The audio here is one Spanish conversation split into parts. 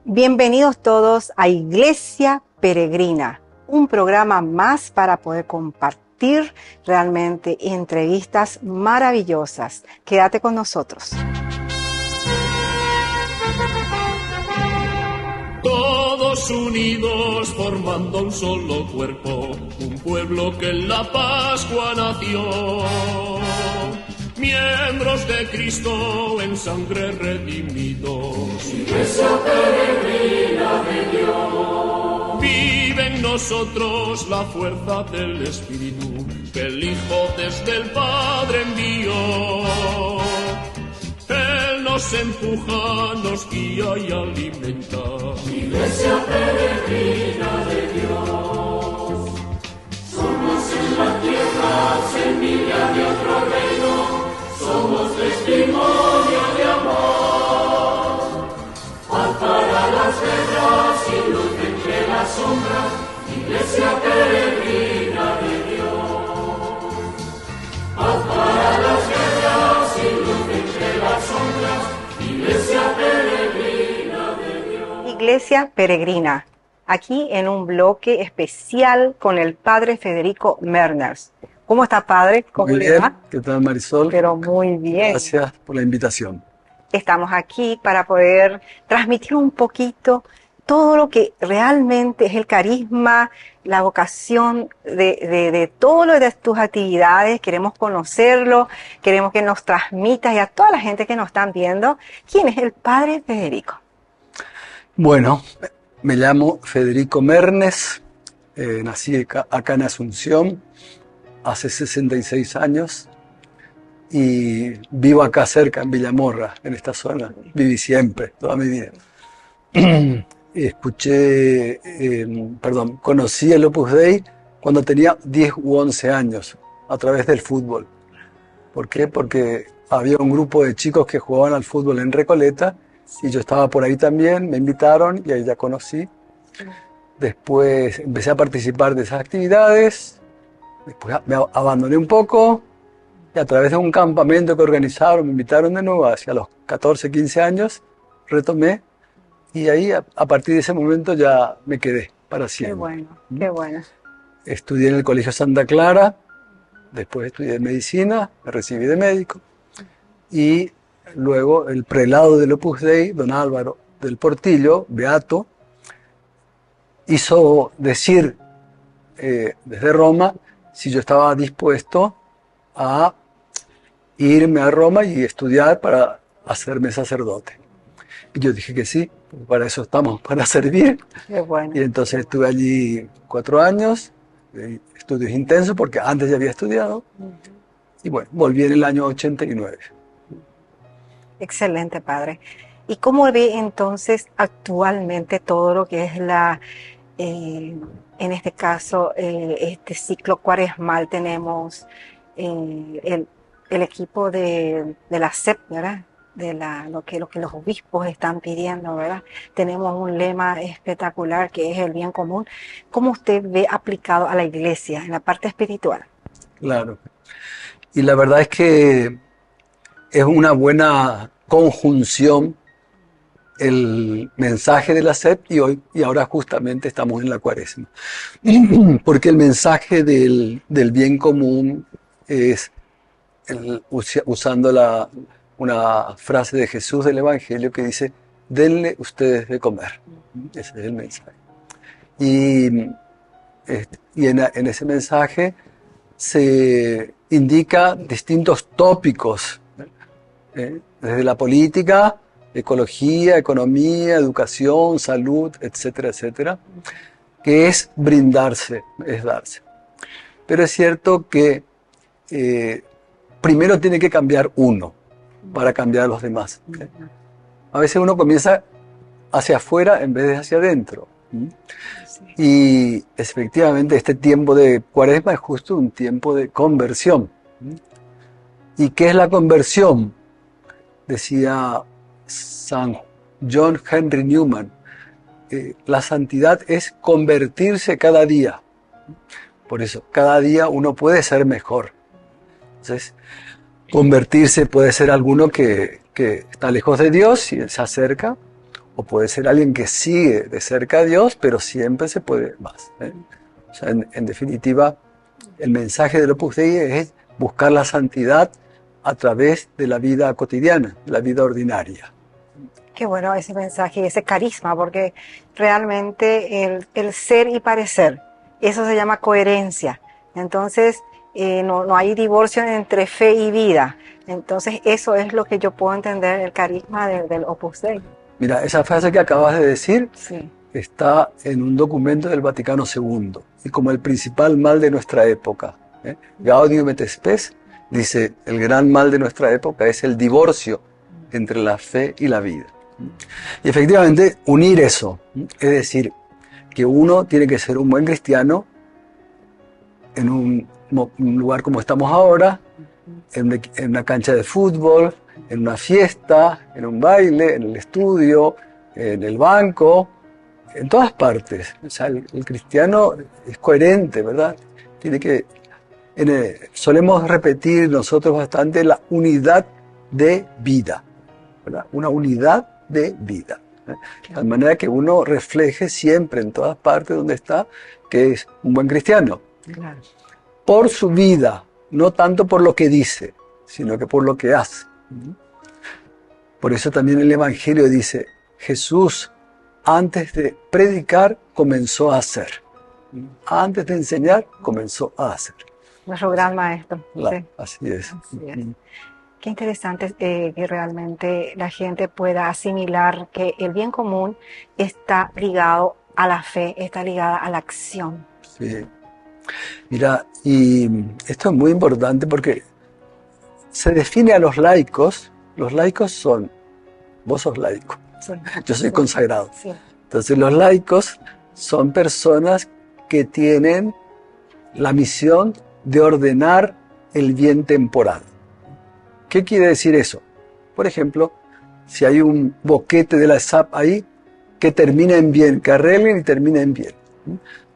Bienvenidos todos a Iglesia Peregrina, un programa más para poder compartir realmente entrevistas maravillosas. Quédate con nosotros. Todos unidos formando un solo cuerpo, un pueblo que en la Pascua nació. Miembros de Cristo en sangre redimidos, Iglesia peregrina de Dios. Vive en nosotros la fuerza del Espíritu que el Hijo desde el Padre envió. Él nos empuja, nos guía y alimenta. Iglesia peregrina de Dios. Somos en la tierra semilla de otro reino. Somos testimonio de amor. Paz para las guerras y luz entre las sombras. Iglesia peregrina de Dios. Paz para las guerras y luz entre las sombras. Iglesia peregrina de Dios. Iglesia Peregrina, aquí en un bloque especial con el Padre Federico Merners. ¿Cómo está, Padre? ¿Cómo Muy le bien. va? ¿Qué tal, Marisol? Pero muy bien. Gracias por la invitación. Estamos aquí para poder transmitir un poquito todo lo que realmente es el carisma, la vocación de todo lo de tus actividades. Queremos conocerlo, queremos que nos transmitas y a toda la gente que nos están viendo, ¿quién es el Padre Federico? Bueno, me llamo Federico Mernes, nací acá en Asunción hace 66 años y vivo acá cerca, en Villamorra, en esta zona. Viví siempre, toda mi vida. Conocí el Opus Dei cuando tenía 10 u 11 años, a través del fútbol. ¿Por qué? Porque había un grupo de chicos que jugaban al fútbol en Recoleta y yo estaba por ahí también, me invitaron y ahí ya conocí. Después empecé a participar de esas actividades, después me abandoné un poco y a través de un campamento que organizaron, me invitaron de nuevo hacia los 14, 15 años, retomé. Y ahí, a partir de ese momento, ya me quedé para siempre. Qué bueno, qué bueno. Estudié en el Colegio Santa Clara, después estudié medicina, me recibí de médico, y luego el prelado del Opus Dei, don Álvaro del Portillo, beato, hizo decir desde Roma si yo estaba dispuesto a irme a Roma y estudiar para hacerme sacerdote. Y yo dije que sí, para eso estamos, para servir. Qué bueno. Y entonces estuve allí 4 años, estudios intensos, porque antes ya había estudiado. Y bueno, volví en el año 89. Excelente, Padre. ¿Y cómo ve entonces actualmente todo lo que es en este caso, este ciclo cuaresmal? Tenemos el equipo de la SEP, ¿verdad? Lo que los obispos están pidiendo, ¿verdad? Tenemos un lema espectacular que es el bien común. ¿Cómo usted ve aplicado a la iglesia en la parte espiritual? Claro. Y la verdad es que es una buena conjunción el mensaje de la SEP y ahora justamente estamos en la Cuaresma. Porque el mensaje del bien común es, usando una frase de Jesús del Evangelio que dice: denle ustedes de comer. Ese es el mensaje. Y en ese mensaje se indica distintos tópicos, desde la política, ecología, economía, educación, salud, etcétera, etcétera, que es brindarse, es darse. Pero es cierto que primero tiene que cambiar uno para cambiar a los demás. A veces uno comienza hacia afuera en vez de hacia adentro. Y efectivamente este tiempo de Cuaresma es justo un tiempo de conversión. ¿Y qué es la conversión? Decía San John Henry Newman, la santidad es convertirse cada día. Por eso, cada día uno puede ser mejor. Entonces, convertirse puede ser alguno que está lejos de Dios y se acerca, o puede ser alguien que sigue de cerca a Dios, pero siempre se puede más. O sea, en definitiva, el mensaje del Opus Dei es buscar la santidad a través de la vida cotidiana, la vida ordinaria. Qué bueno ese mensaje y ese carisma, porque realmente el ser y parecer, eso se llama coherencia. Entonces, no hay divorcio entre fe y vida. Entonces, eso es lo que yo puedo entender, el carisma del Opus Dei. Mira, esa frase que acabas de decir Sí. está en un documento del Vaticano II, y como el principal mal de nuestra época. Gaudium et Spes dice, el gran mal de nuestra época es el divorcio entre la fe y la vida. Y efectivamente, unir eso, es decir, que uno tiene que ser un buen cristiano en un lugar como estamos ahora, en una cancha de fútbol, en una fiesta, en un baile, en el estudio, en el banco, en todas partes. O sea, el cristiano es coherente, ¿verdad? Tiene que... solemos repetir nosotros bastante la unidad de vida, ¿verdad? Una unidad de vida. De tal manera que uno refleje siempre en todas partes donde está que es un buen cristiano. Claro. Por su vida, no tanto por lo que dice, sino que por lo que hace. Por eso también el Evangelio dice, Jesús antes de predicar comenzó a hacer. Antes de enseñar comenzó a hacer. Nuestro gran maestro. Sí. Así es. Así es. Qué interesante que realmente la gente pueda asimilar que el bien común está ligado a la fe, está ligada a la acción. Sí. Mira, y esto es muy importante porque se define a los laicos son, vos sos laico, Sí. yo soy consagrado. Sí. Entonces los laicos son personas que tienen la misión de ordenar el bien temporal. ¿Qué quiere decir eso? Por ejemplo, si hay un boquete de la SAP ahí, que termine en bien, que arreglen y termine en bien.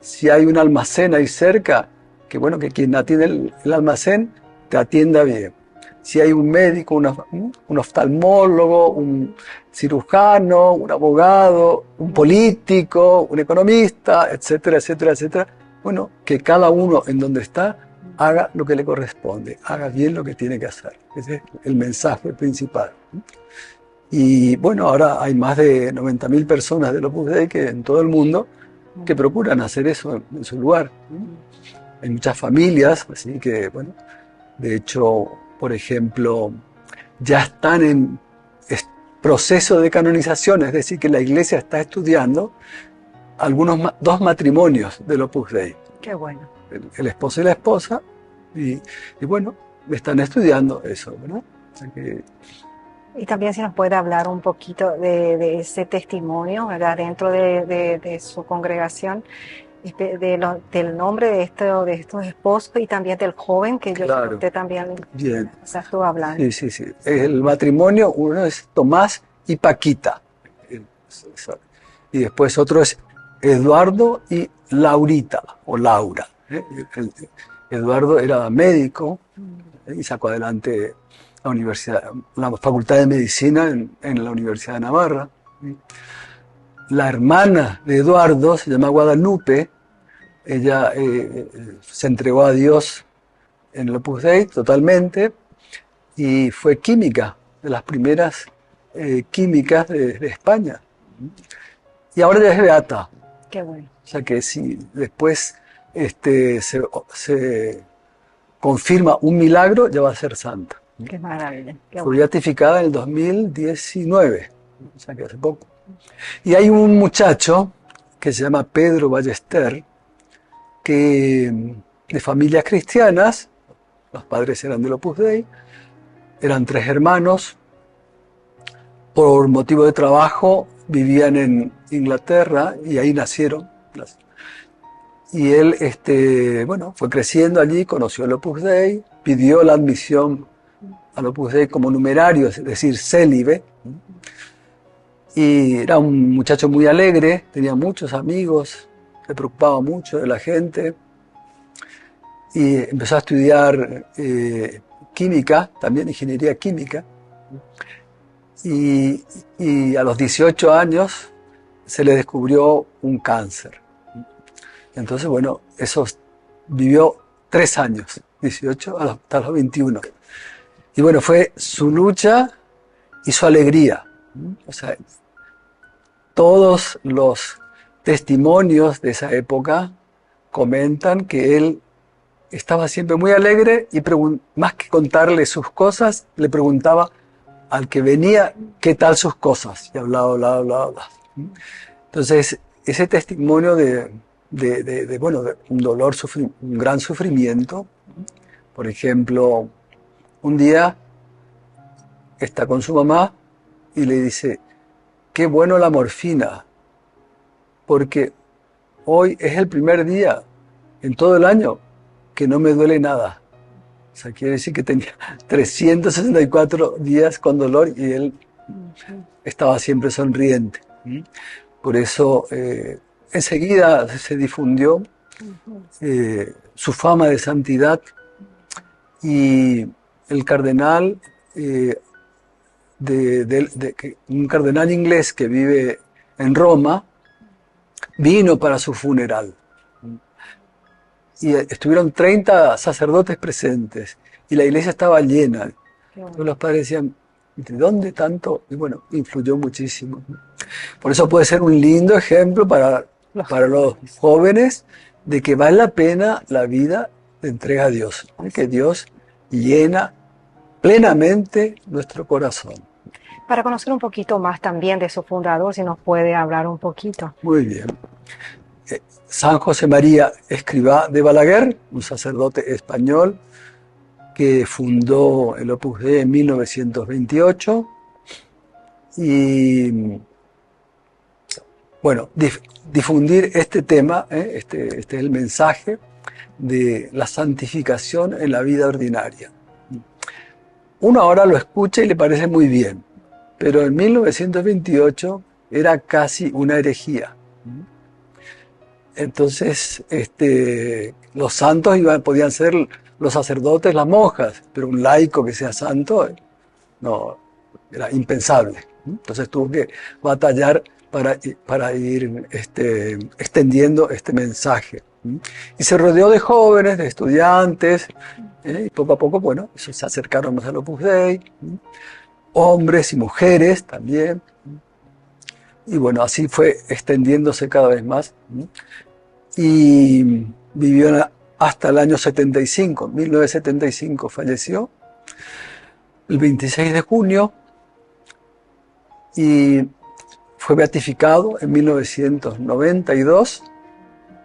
Si hay un almacén ahí cerca, que bueno, que quien atiende el almacén te atienda bien. Si hay un médico, un oftalmólogo, un cirujano, un abogado, un político, un economista, etcétera, etcétera, etcétera. Bueno, que cada uno en donde está haga lo que le corresponde, haga bien lo que tiene que hacer. Ese es el mensaje principal. Y bueno, ahora hay más de 90.000 personas del Opus Dei que en todo el mundo que procuran hacer eso en su lugar. Hay muchas familias, así que, bueno, de hecho, por ejemplo, ya están en proceso de canonización, es decir, que la Iglesia está estudiando dos matrimonios del Opus Dei. Qué bueno. El esposo y la esposa, y bueno, están estudiando eso, ¿verdad? O sea que, y también si nos puede hablar un poquito de ese testimonio, ¿verdad? Dentro de su congregación, del nombre de estos esposos y también del joven que yo claro, usted también bien. estuvo hablando. Sí. El matrimonio, uno es Tomás y Paquita. Y después otro es Eduardo y Laurita, o Laura. Eduardo era médico y sacó adelante la Facultad de Medicina en la Universidad de Navarra. La hermana de Eduardo se llama Guadalupe. Ella se entregó a Dios en el Opus Dei totalmente y fue química, de las primeras químicas de España. Y ahora ya es beata. Qué bueno. O sea que si después se confirma un milagro, ya va a ser santa. Qué maravilla. Qué Fue bueno. beatificada en el 2019, o sea que hace poco. Y hay un muchacho que se llama Pedro Ballester, que de familias cristianas, los padres eran del Opus Dei, eran 3 hermanos, por motivo de trabajo vivían en Inglaterra y ahí nacieron. Y él fue creciendo allí, conoció el Opus Dei, pidió la admisión al Opus Dei como numerario, es decir, célibe. Y era un muchacho muy alegre, tenía muchos amigos, se preocupaba mucho de la gente. Y empezó a estudiar química, también ingeniería química. y, y a los 18 años se le descubrió un cáncer. Entonces, bueno, vivió 3 años, 18 hasta los 21. Y bueno, fue su lucha y su alegría. O sea, todos los testimonios de esa época comentan que él estaba siempre muy alegre y más que contarle sus cosas, le preguntaba al que venía qué tal sus cosas. Y hablaba. Entonces, ese testimonio de un dolor, un gran sufrimiento. Por ejemplo, un día está con su mamá y le dice, qué bueno la morfina, porque hoy es el primer día en todo el año que no me duele nada. O sea, quiere decir que tenía 364 días con dolor y él estaba siempre sonriente. Por eso enseguida se difundió su fama de santidad y el cardenal, un cardenal inglés que vive en Roma, vino para su funeral. Y estuvieron 30 sacerdotes presentes y la iglesia estaba llena. Bueno. Los padres decían, ¿de dónde tanto? Y bueno, influyó muchísimo. Por eso puede ser un lindo ejemplo para los jóvenes de que vale la pena la vida de entrega a Dios, que Dios llena plenamente nuestro corazón. Para conocer un poquito más también de su fundador, si nos puede hablar un poquito. Muy bien. San José María Escrivá de Balaguer, un sacerdote español que fundó el Opus Dei en 1928 y bueno, difundir este tema, este es el mensaje de la santificación en la vida ordinaria. Uno ahora lo escucha y le parece muy bien, pero en 1928 era casi una herejía. Entonces, los santos podían ser los sacerdotes, las monjas, pero un laico que sea santo, no, era impensable. Entonces tuvo que batallar para ir extendiendo este mensaje. Y se rodeó de jóvenes, de estudiantes, y poco a poco, bueno, se acercaron más al Opus Dei, hombres y mujeres también. Y bueno, así fue extendiéndose cada vez más. Y vivió hasta el año 75, 1975 falleció, el 26 de junio, y fue beatificado en 1992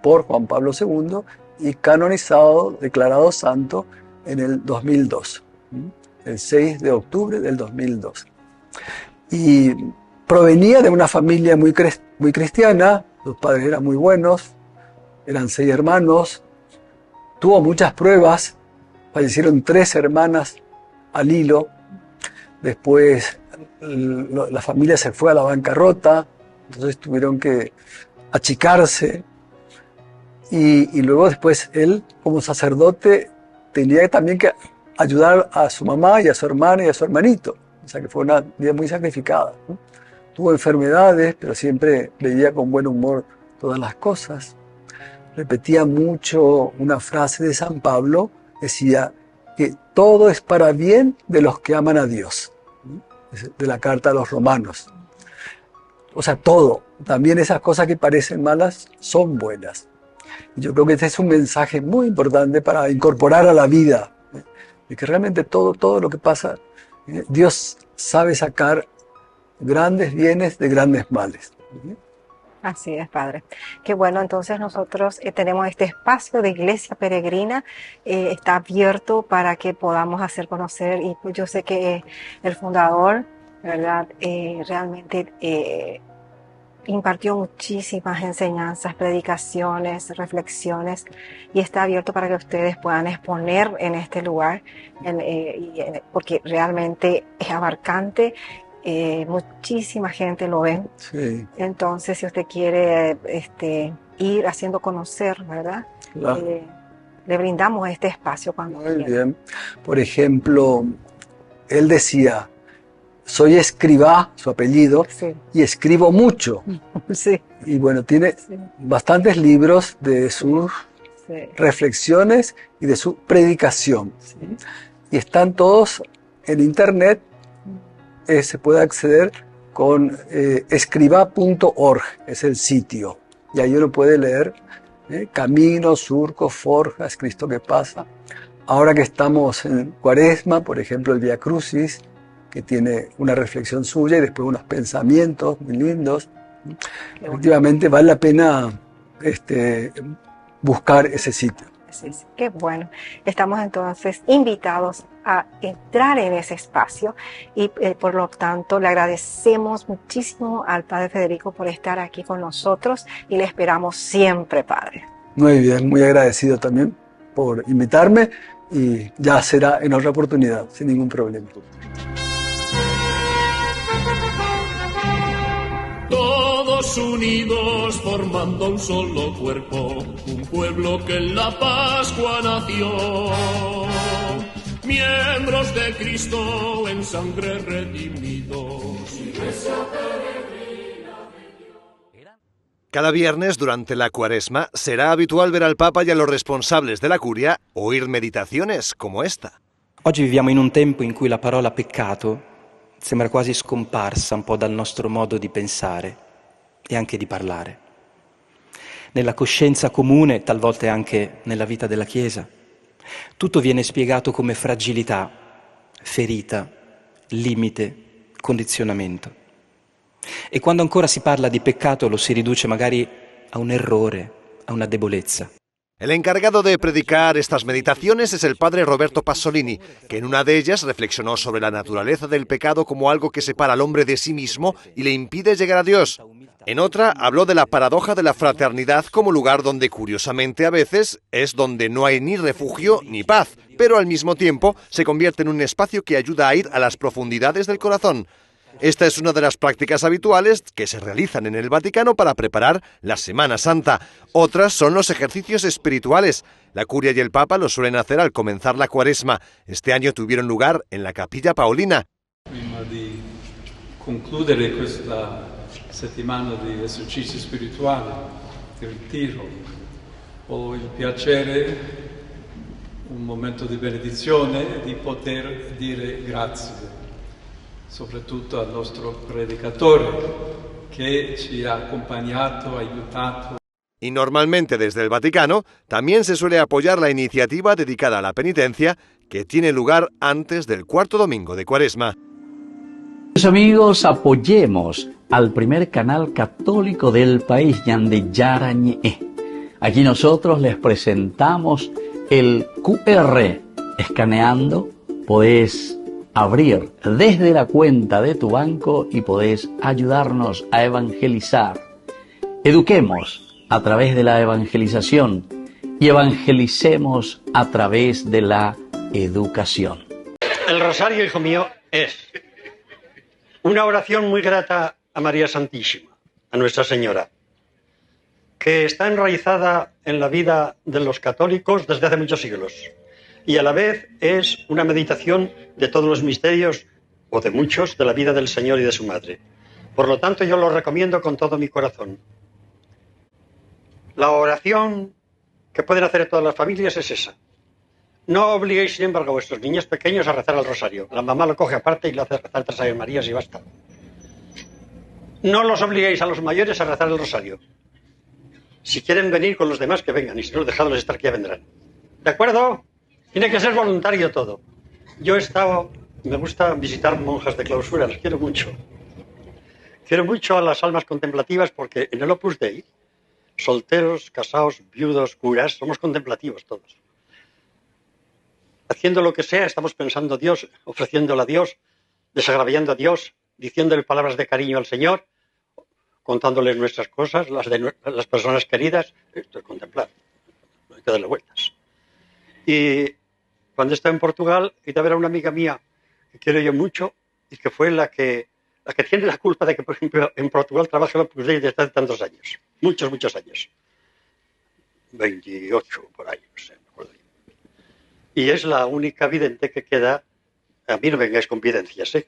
por Juan Pablo II y canonizado, declarado santo en el 2002, el 6 de octubre del 2002. Y provenía de una familia muy cristiana, sus padres eran muy buenos, eran 6 hermanos, tuvo muchas pruebas, fallecieron 3 hermanas al hilo, después la familia se fue a la bancarrota, entonces tuvieron que achicarse, y luego después él, como sacerdote, tenía también que ayudar a su mamá y a su hermana y a su hermanito, o sea que fue una vida muy sacrificada, ¿no? Tuvo enfermedades, pero siempre veía con buen humor todas las cosas. Repetía mucho una frase de San Pablo, decía que todo es para bien de los que aman a Dios, de la carta a los romanos. O sea, todo, también esas cosas que parecen malas son buenas. Y yo creo que este es un mensaje muy importante para incorporar a la vida, de que realmente todo lo que pasa, Dios sabe sacar grandes bienes de grandes males. Así es, Padre. Qué bueno, entonces nosotros tenemos este espacio de Iglesia Peregrina, está abierto para que podamos hacer conocer, y yo sé que el fundador, ¿verdad? Realmente impartió muchísimas enseñanzas, predicaciones, reflexiones, y está abierto para que ustedes puedan exponer en este lugar, porque realmente es abarcante. Muchísima gente lo ve. Sí. Entonces, si usted quiere ir haciendo conocer, ¿verdad? Claro. Le brindamos este espacio cuando Muy quiera. bien. Por ejemplo, él decía, soy escribá, su apellido, Sí. y escribo mucho. Sí, Y bueno, tiene sí, bastantes libros de sus sí. reflexiones y de su predicación. Y están todos en internet, se puede acceder con escribá.org, es el sitio. Y ahí uno puede leer Caminos, Surcos, Forjas, Cristo que pasa. Ahora que estamos en Cuaresma, por ejemplo, el Vía Crucis, que tiene una reflexión suya y después unos pensamientos muy lindos. Efectivamente, vale la pena buscar ese sitio. Sí, sí, qué bueno. Estamos entonces invitados a entrar en ese espacio y por lo tanto le agradecemos muchísimo al Padre Federico por estar aquí con nosotros y le esperamos siempre, Padre. Muy bien, muy agradecido también por invitarme y ya será en otra oportunidad, sin ningún problema. Todos unidos formando un solo cuerpo, un pueblo que en la Pascua nació. Miembros de Cristo en sangre redimidos. Iglesia peregrina de Dios. Cada viernes durante la Cuaresma será habitual ver al Papa y a los responsables de la Curia oír meditaciones como esta. Oggi viviamo in un tempo in cui la parola peccato sembra quasi scomparsa un po' dal nostro modo di pensare e anche di parlare. Nella coscienza comune, talvolta anche nella vita della Chiesa, tutto viene spiegato come fragilità, ferita, limite, condizionamento. E quando ancora si parla di peccato lo si riduce magari a un errore, a una debolezza. El encargado de predicar estas meditaciones es el padre Roberto Pasolini, que en una de ellas reflexionó sobre la naturaleza del pecado como algo que separa al hombre de sí mismo y le impide llegar a Dios. En otra habló de la paradoja de la fraternidad como lugar donde curiosamente a veces es donde no hay ni refugio ni paz, pero al mismo tiempo se convierte en un espacio que ayuda a ir a las profundidades del corazón. Esta es una de las prácticas habituales que se realizan en el Vaticano para preparar la Semana Santa. Otras son los ejercicios espirituales. La Curia y el Papa lo suelen hacer al comenzar la Cuaresma. Este año tuvieron lugar en la Capilla Paolina. Prima di concludere questa settimana di esercizio spirituale, di ritiro, ho il piacere, un momento di benedizione, di poter dire grazie. Soprattutto al nostro predicatore che ci ha accompagnato, aiutato. Y normalmente desde el Vaticano también se suele apoyar la iniciativa dedicada a la penitencia que tiene lugar antes del cuarto domingo de Cuaresma. Amigos, apoyemos al primer canal católico del país, Ñande Yarañe. Aquí nosotros les presentamos el QR. Escaneando podés abrir desde la cuenta de tu banco y podés ayudarnos a evangelizar. Eduquemos a través de la evangelización y evangelicemos a través de la educación. El rosario, hijo mío, es una oración muy grata a María Santísima, a Nuestra Señora, que está enraizada en la vida de los católicos desde hace muchos siglos. Y a la vez es una meditación de todos los misterios, o de muchos, de la vida del Señor y de su Madre. Por lo tanto, yo lo recomiendo con todo mi corazón. La oración que pueden hacer todas las familias es esa. No obliguéis, sin embargo, a vuestros niños pequeños a rezar el rosario. La mamá lo coge aparte y lo hace rezar 3 Ave Marías y basta. No los obliguéis a los mayores a rezar el rosario. Si quieren venir con los demás, que vengan. Y si no, dejadlos estar, que ya vendrán. ¿De acuerdo? Tiene que ser voluntario todo. Yo he estado, me gusta visitar monjas de clausura, las quiero mucho. Quiero mucho a las almas contemplativas porque en el Opus Dei, solteros, casados, viudos, curas, somos contemplativos todos. Haciendo lo que sea, estamos pensando a Dios, ofreciéndole a Dios, desagraviando a Dios, diciéndole palabras de cariño al Señor, contándoles nuestras cosas, las de las personas queridas. Esto es contemplar, no hay que darle vueltas. Y cuando estaba en Portugal, he ido a ver a una amiga mía que quiero yo mucho y que fue la que tiene la culpa de que, por ejemplo, en Portugal trabaje el Opus Dei desde hace tantos años. Muchos, muchos años. 28 por ahí, no sé, me acuerdo. Y es la única vidente que queda. A mí no vengáis con videncias, ¿eh?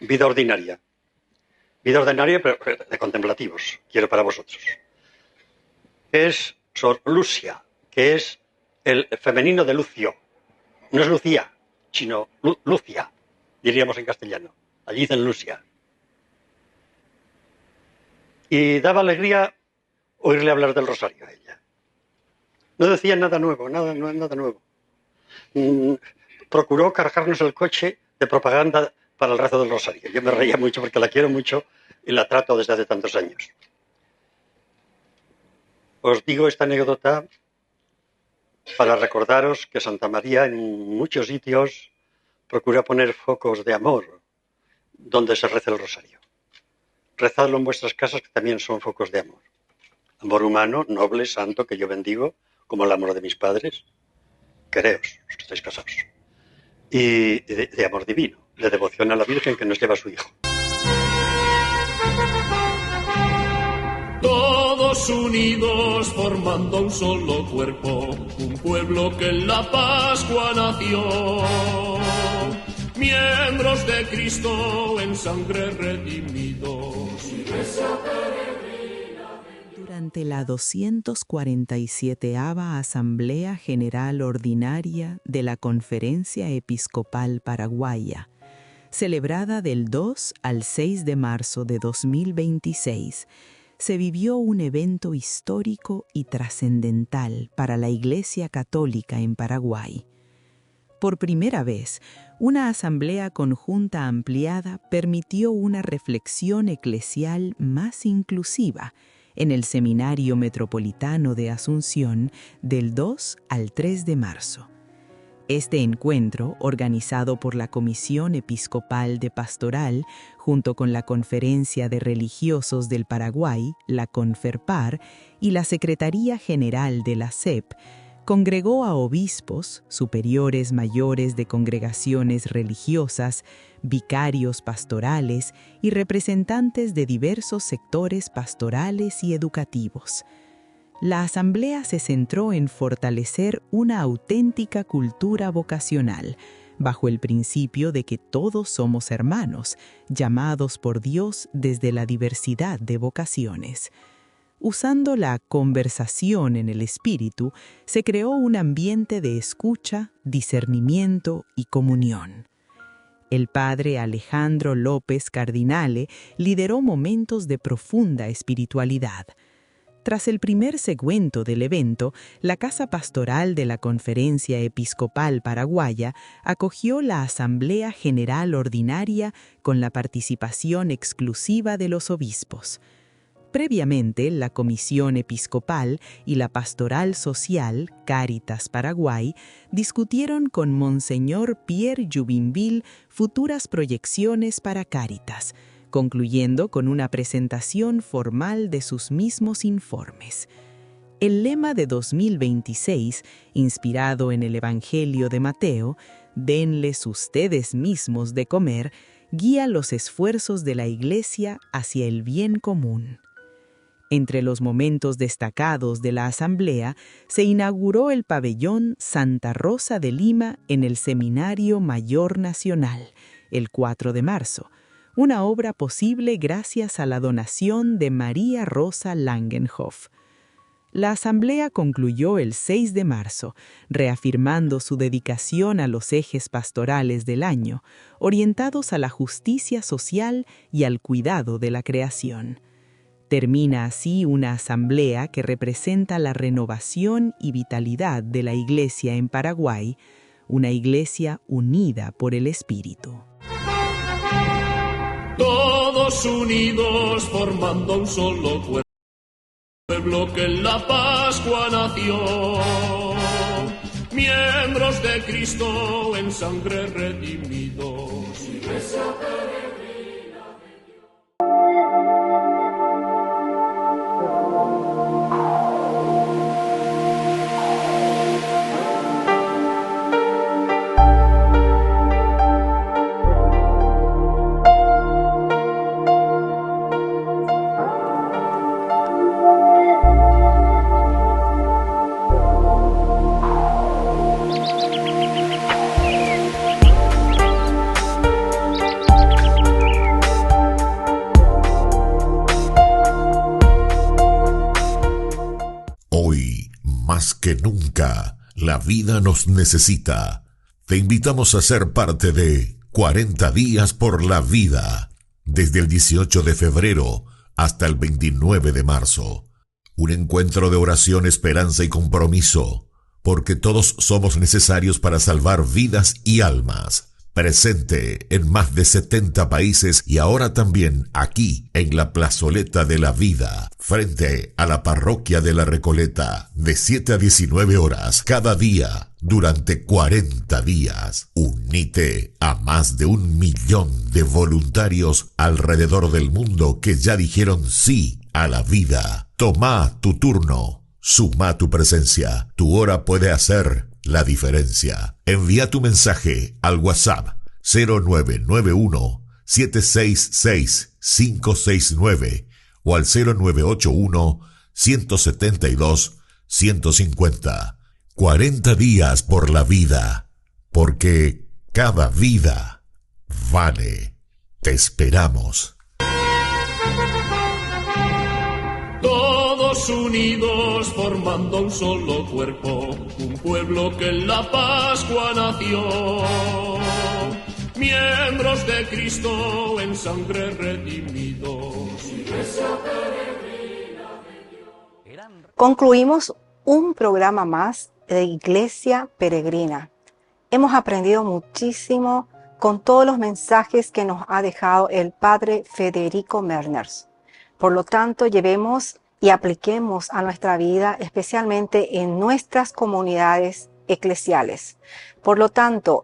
vida ordinaria. Vida ordinaria, pero de contemplativos, quiero para vosotros. Es Sor Lucia, que es el femenino de Lucio. No es Lucía, sino Lucia, diríamos en castellano. Allí dicen Lucia. Y daba alegría oírle hablar del rosario a ella. No decía nada nuevo, nada nuevo. Procuró cargarnos el coche de propaganda para el rezo del rosario. Yo me reía mucho porque la quiero mucho y la trato desde hace tantos años. Os digo esta anécdota para recordaros que Santa María en muchos sitios procura poner focos de amor donde se reza el rosario. Rezadlo en vuestras casas, que también son focos de amor. Amor humano, noble, santo, que yo bendigo, como el amor de mis padres. Quereos, los que estáis casados. Y de amor divino, de devoción a la Virgen que nos lleva a su Hijo. Todos unidos formando un solo cuerpo, un pueblo que en la Pascua nació. Miembros de Cristo en sangre redimidos. Durante la 247ª Asamblea General Ordinaria de la Conferencia Episcopal Paraguaya, celebrada del 2 al 6 de marzo de 2026, se vivió un evento histórico y trascendental para la Iglesia Católica en Paraguay. Por primera vez, una asamblea conjunta ampliada permitió una reflexión eclesial más inclusiva en el Seminario Metropolitano de Asunción del 2 al 3 de marzo. Este encuentro, organizado por la Comisión Episcopal de Pastoral, junto con la Conferencia de Religiosos del Paraguay, la CONFERPAR, y la Secretaría General de la SEP, congregó a obispos, superiores mayores de congregaciones religiosas, vicarios pastorales y representantes de diversos sectores pastorales y educativos. La asamblea se centró en fortalecer una auténtica cultura vocacional, bajo el principio de que todos somos hermanos, llamados por Dios desde la diversidad de vocaciones. Usando la conversación en el espíritu, se creó un ambiente de escucha, discernimiento y comunión. El padre Alejandro López Cardinale lideró momentos de profunda espiritualidad. Tras el primer segmento del evento, la Casa Pastoral de la Conferencia Episcopal Paraguaya acogió la Asamblea General Ordinaria con la participación exclusiva de los obispos. Previamente, la Comisión Episcopal y la Pastoral Social, Cáritas Paraguay, discutieron con Monseñor Pierre Jubinville futuras proyecciones para Cáritas, concluyendo con una presentación formal de sus mismos informes. El lema de 2026, inspirado en el Evangelio de Mateo, «Denles ustedes mismos de comer», guía los esfuerzos de la Iglesia hacia el bien común. Entre los momentos destacados de la asamblea, se inauguró el pabellón Santa Rosa de Lima en el Seminario Mayor Nacional, el 4 de marzo, una obra posible gracias a la donación de María Rosa Langenhoff. La asamblea concluyó el 6 de marzo, reafirmando su dedicación a los ejes pastorales del año, orientados a la justicia social y al cuidado de la creación. Termina así una asamblea que representa la renovación y vitalidad de la Iglesia en Paraguay, una Iglesia unida por el Espíritu. Todos unidos formando un solo pueblo que en la Pascua nació. Miembros de Cristo en sangre redimidos. Más que nunca, la vida nos necesita. Te invitamos a ser parte de 40 días por la vida, desde el 18 de febrero hasta el 29 de marzo. Un encuentro de oración, esperanza y compromiso, porque todos somos necesarios para salvar vidas y almas. Presente en más de 70 países y ahora también aquí en la Plazoleta de la Vida, frente a la Parroquia de la Recoleta, de 7 a 19 horas cada día durante 40 días. Unite a más de 1 millón de voluntarios alrededor del mundo que ya dijeron sí a la vida. Toma tu turno, suma tu presencia, tu hora puede hacer la diferencia. Envía tu mensaje al WhatsApp 0991-766-569 o al 0981-172-150. 40 días por la vida, porque cada vida vale. Te esperamos. Todos unidos formando un solo cuerpo, un pueblo que en la Pascua nació. Miembros de Cristo en sangre redimidos. Concluimos un programa más de Iglesia Peregrina. Hemos aprendido muchísimo con todos los mensajes que nos ha dejado el Padre Federico Merners. Por lo tanto, llevemos y apliquemos a nuestra vida, especialmente en nuestras comunidades eclesiales. Por lo tanto,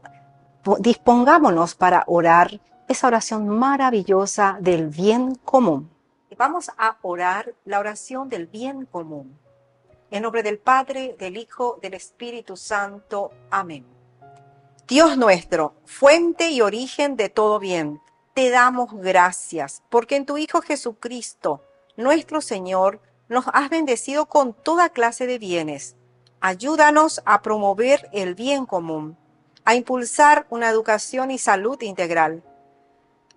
dispongámonos para orar esa oración maravillosa del bien común. Vamos a orar la oración del bien común. En nombre del Padre, del Hijo, del Espíritu Santo. Amén. Dios nuestro, fuente y origen de todo bien, te damos gracias, porque en tu Hijo Jesucristo, nuestro Señor, nos has bendecido con toda clase de bienes. Ayúdanos a promover el bien común, a impulsar una educación y salud integral,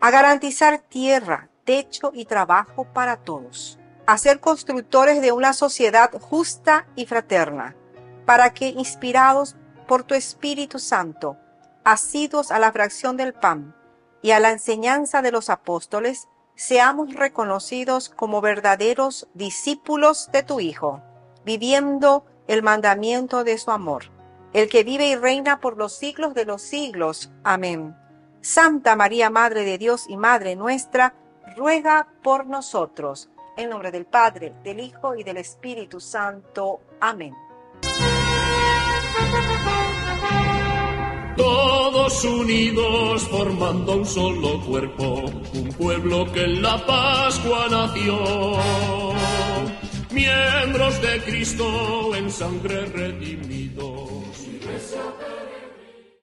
a garantizar tierra, techo y trabajo para todos, a ser constructores de una sociedad justa y fraterna, para que, inspirados por tu Espíritu Santo, asidos a la fracción del pan y a la enseñanza de los apóstoles, seamos reconocidos como verdaderos discípulos de tu Hijo, viviendo el mandamiento de su amor, el que vive y reina por los siglos de los siglos. Amén. Santa María, Madre de Dios y Madre nuestra, ruega por nosotros. En nombre del Padre, del Hijo y del Espíritu Santo. Amén. Todos unidos formando un solo cuerpo, un pueblo que en la Pascua nació. Miembros de Cristo en sangre redimidos. Iglesia